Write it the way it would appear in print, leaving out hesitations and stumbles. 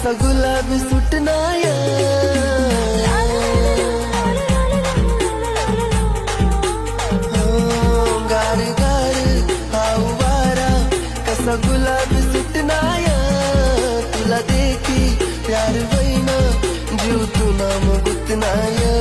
कसा गुलाबी सुटनाया गार गार हाऊ वारा कसा गुलाबी सुटनाया तुला देखी प्यार वैना जीव तू नाम गुतनाया